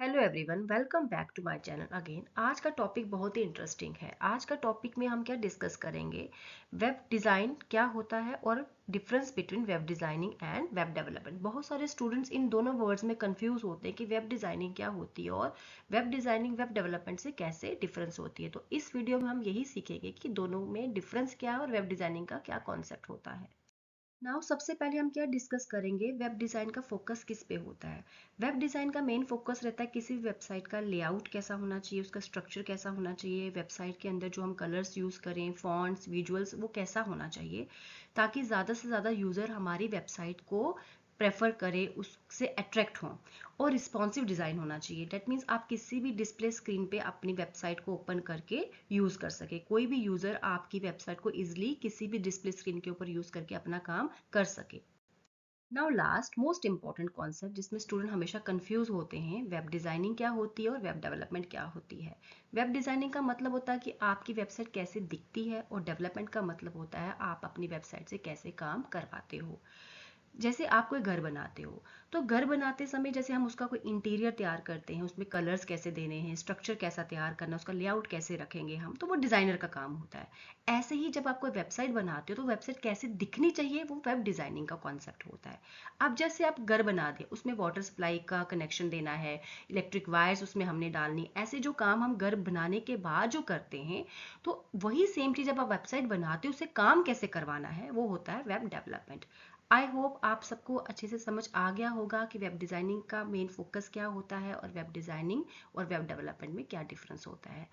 Hello everyone, welcome back to my channel again. आज का topic बहुत ही इंटरेस्टिंग है। आज का टॉपिक में हम क्या डिस्कस करेंगे, वेब डिज़ाइन क्या होता है और difference between web designing and web development. बहुत सारे स्टूडेंट्स इन दोनों वर्ड्स में कंफ्यूज होते हैं कि वेब डिज़ाइनिंग क्या होती है और वेब डिज़ाइनिंग वेब डेवलपमेंट से कैसे डिफरेंस होती है। तो इस वीडियो में हम यही सीखेंगे कि दोनों में डिफरेंस क्या है और वेब डिज़ाइनिंग का क्या कॉन्सेप्ट होता है। नाउ सबसे पहले हम क्या डिस्कस करेंगे, वेब डिज़ाइन का फोकस किस पे होता है। वेब डिज़ाइन का मेन फोकस रहता है किसी भी वेबसाइट का लेआउट कैसा होना चाहिए, उसका स्ट्रक्चर कैसा होना चाहिए, वेबसाइट के अंदर जो हम कलर्स यूज़ करें, फॉन्ट्स, विजुअल्स, वो कैसा होना चाहिए ताकि ज़्यादा से ज़्यादा यूज़र हमारी वेबसाइट को प्रेफर करे, उससे अट्रैक्ट हों। और रिस्पॉन्सिव डिज़ाइन होना चाहिए। डेट मीन्स आप किसी भी डिस्प्ले स्क्रीन पे अपनी वेबसाइट को ओपन करके यूज़ कर सके। कोई भी यूज़र आपकी वेबसाइट को ईजिली किसी भी डिस्प्ले स्क्रीन के ऊपर यूज़ करके अपना काम कर सके। Now last most important concept जिसमें स्टूडेंट हमेशा कंफ्यूज होते हैं, वेब डिज़ाइनिंग क्या होती है और वेब डेवलपमेंट क्या होती है। वेब डिज़ाइनिंग का मतलब होता है कि आपकी वेबसाइट कैसे दिखती है और डेवलपमेंट का मतलब होता है आप अपनी वेबसाइट से कैसे काम करवाते हो। जैसे आप कोई घर बनाते हो, तो घर बनाते समय जैसे हम उसका कोई इंटीरियर तैयार करते हैं, उसमें कलर्स कैसे देने हैं, स्ट्रक्चर कैसा तैयार करना, उसका लेआउट कैसे रखेंगे हम, तो वो डिज़ाइनर का काम होता है। ऐसे ही जब आप कोई वेबसाइट बनाते हो तो वेबसाइट कैसे दिखनी चाहिए, वो वेब डिज़ाइनिंग का कॉन्सेप्ट होता है। अब जैसे आप घर बना दें, उसमें वाटर सप्लाई का कनेक्शन देना है, इलेक्ट्रिक वायर्स उसमें हमने डालनी, ऐसे जो काम हम घर बनाने के बाद जो करते हैं, तो वही सेम चीज़ जब आप वेबसाइट बनाते हो उसे काम कैसे करवाना है, वो होता है वेब डेवलपमेंट। आई होप आप सबको अच्छे से समझ आ गया होगा कि वेब डिज़ाइनिंग का मेन फोकस क्या होता है और वेब डिज़ाइनिंग और वेब डेवलपमेंट में क्या डिफरेंस होता है।